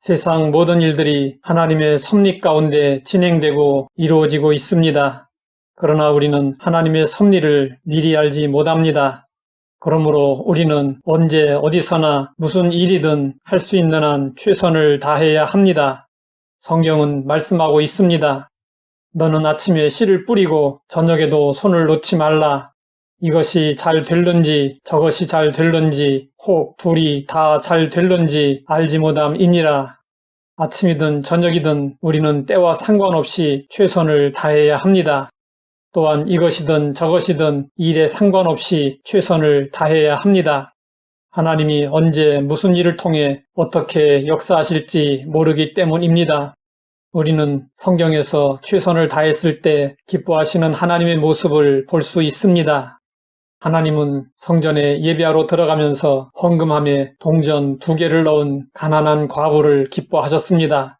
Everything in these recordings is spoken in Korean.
세상 모든 일들이 하나님의 섭리 가운데 진행되고 이루어지고 있습니다. 그러나 우리는 하나님의 섭리를 미리 알지 못합니다. 그러므로 우리는 언제 어디서나 무슨 일이든 할 수 있는 한 최선을 다해야 합니다. 성경은 말씀하고 있습니다. 너는 아침에 씨를 뿌리고 저녁에도 손을 놓지 말라. 이것이 잘 될런지 저것이 잘 될런지 혹 둘이 다 잘 될런지 알지 못함이니라. 아침이든 저녁이든 우리는 때와 상관없이 최선을 다해야 합니다. 또한 이것이든 저것이든 일에 상관없이 최선을 다해야 합니다. 하나님이 언제 무슨 일을 통해 어떻게 역사하실지 모르기 때문입니다. 우리는 성경에서 최선을 다했을 때 기뻐하시는 하나님의 모습을 볼 수 있습니다. 하나님은 성전에 예배하러 들어가면서 헌금함에 동전 2개를 넣은 가난한 과부를 기뻐하셨습니다.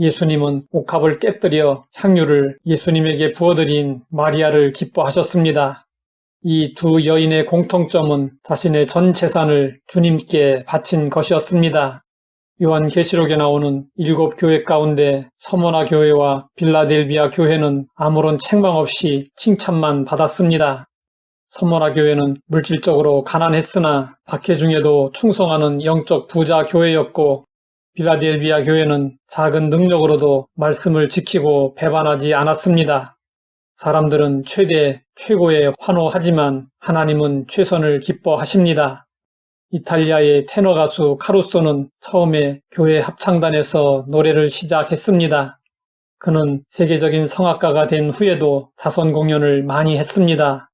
예수님은 옥합을 깨뜨려 향유를 예수님에게 부어드린 마리아를 기뻐하셨습니다. 이 두 여인의 공통점은 자신의 전 재산을 주님께 바친 것이었습니다. 요한계시록에 나오는 7교회 가운데 서머나 교회와 빌라델비아 교회는 아무런 책망 없이 칭찬만 받았습니다. 서머나 교회는 물질적으로 가난했으나 박해 중에도 충성하는 영적 부자 교회였고, 빌라델비아 교회는 작은 능력으로도 말씀을 지키고 배반하지 않았습니다. 사람들은 최고에 환호하지만 하나님은 최선을 기뻐하십니다. 이탈리아의 테너 가수 카루소는 처음에 교회 합창단에서 노래를 시작했습니다. 그는 세계적인 성악가가 된 후에도 자선 공연을 많이 했습니다.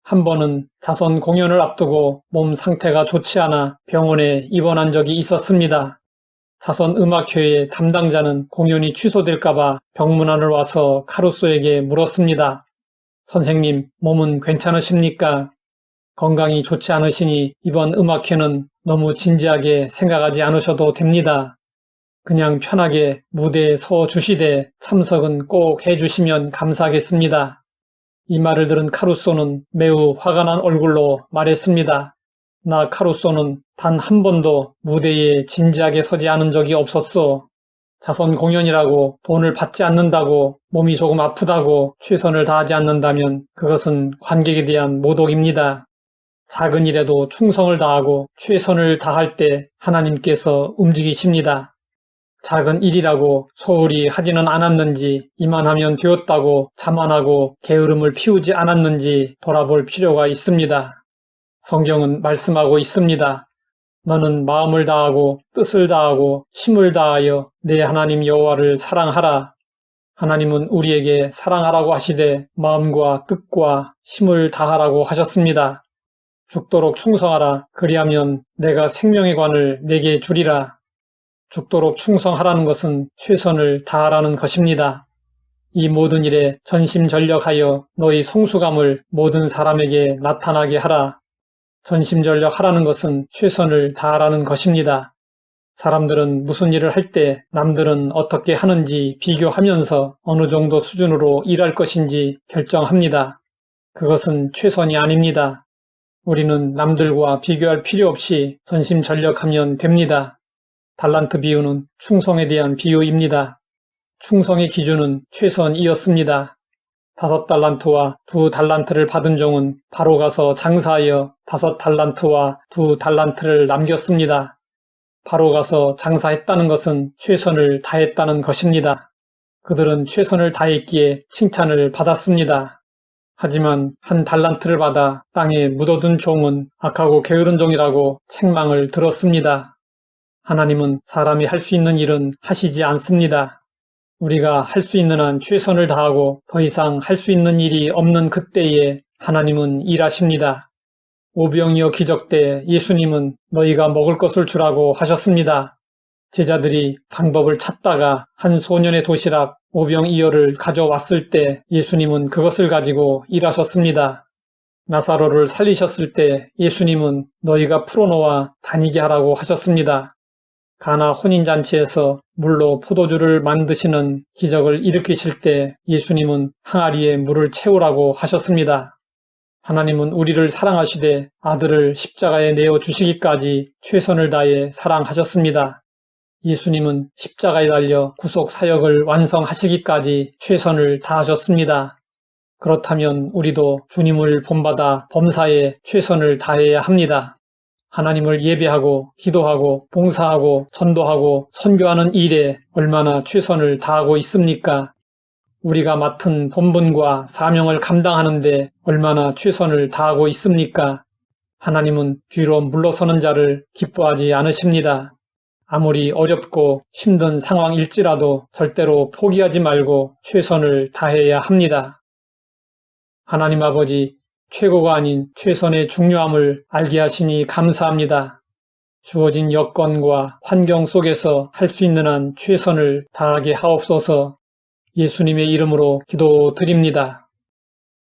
한 번은 자선 공연을 앞두고 몸 상태가 좋지 않아 병원에 입원한 적이 있었습니다. 자선 음악회의 담당자는 공연이 취소될까봐 병문안을 와서 카루소에게 물었습니다. 선생님, 몸은 괜찮으십니까? 건강이 좋지 않으시니 이번 음악회는 너무 진지하게 생각하지 않으셔도 됩니다. 그냥 편하게 무대에 서 주시되 참석은 꼭 해주시면 감사하겠습니다. 이 말을 들은 카루소는 매우 화가 난 얼굴로 말했습니다. 나 카루소는 단 한 번도 무대에 진지하게 서지 않은 적이 없었소. 자선 공연이라고 돈을 받지 않는다고 몸이 조금 아프다고 최선을 다하지 않는다면 그것은 관객에 대한 모독입니다. 작은 일에도 충성을 다하고 최선을 다할 때 하나님께서 움직이십니다. 작은 일이라고 소홀히 하지는 않았는지, 이만하면 되었다고 자만하고 게으름을 피우지 않았는지 돌아볼 필요가 있습니다. 성경은 말씀하고 있습니다. 너는 마음을 다하고 뜻을 다하고 힘을 다하여 내 하나님 여호와를 사랑하라. 하나님은 우리에게 사랑하라고 하시되 마음과 뜻과 힘을 다하라고 하셨습니다. 죽도록 충성하라. 그리하면 내가 생명의 관을 내게 주리라. 죽도록 충성하라는 것은 최선을 다하라는 것입니다. 이 모든 일에 전심전력하여 너희 성수감을 모든 사람에게 나타나게 하라. 전심전력하라는 것은 최선을 다하라는 것입니다. 사람들은 무슨 일을 할 때 남들은 어떻게 하는지 비교하면서 어느 정도 수준으로 일할 것인지 결정합니다. 그것은 최선이 아닙니다. 우리는 남들과 비교할 필요 없이 전심전력하면 됩니다. 달란트 비유는 충성에 대한 비유입니다. 충성의 기준은 최선이었습니다. 5달란트와 2달란트를 받은 종은 바로 가서 장사하여 5달란트와 2달란트를 남겼습니다. 바로 가서 장사했다는 것은 최선을 다했다는 것입니다. 그들은 최선을 다했기에 칭찬을 받았습니다. 하지만 1달란트를 받아 땅에 묻어둔 종은 악하고 게으른 종이라고 책망을 들었습니다. 하나님은 사람이 할 수 있는 일은 하시지 않습니다. 우리가 할 수 있는 한 최선을 다하고 더 이상 할 수 있는 일이 없는 그때에 하나님은 일하십니다. 오병이어 기적 때 예수님은 너희가 먹을 것을 주라고 하셨습니다. 제자들이 방법을 찾다가 한 소년의 도시락 오병이어를 가져왔을 때 예수님은 그것을 가지고 일하셨습니다. 나사로를 살리셨을 때 예수님은 너희가 풀어놓아 다니게 하라고 하셨습니다. 가나 혼인잔치에서 물로 포도주를 만드시는 기적을 일으키실 때 예수님은 항아리에 물을 채우라고 하셨습니다. 하나님은 우리를 사랑하시되 아들을 십자가에 내어 주시기까지 최선을 다해 사랑하셨습니다. 예수님은 십자가에 달려 구속 사역을 완성하시기까지 최선을 다하셨습니다. 그렇다면 우리도 주님을 본받아 범사에 최선을 다해야 합니다. 하나님을 예배하고 기도하고 봉사하고 전도하고 선교하는 일에 얼마나 최선을 다하고 있습니까? 우리가 맡은 본분과 사명을 감당하는데 얼마나 최선을 다하고 있습니까? 하나님은 뒤로 물러서는 자를 기뻐하지 않으십니다. 아무리 어렵고 힘든 상황일지라도 절대로 포기하지 말고 최선을 다해야 합니다. 하나님 아버지, 최고가 아닌 최선의 중요함을 알게 하시니 감사합니다. 주어진 여건과 환경 속에서 할 수 있는 한 최선을 다하게 하옵소서. 예수님의 이름으로 기도드립니다.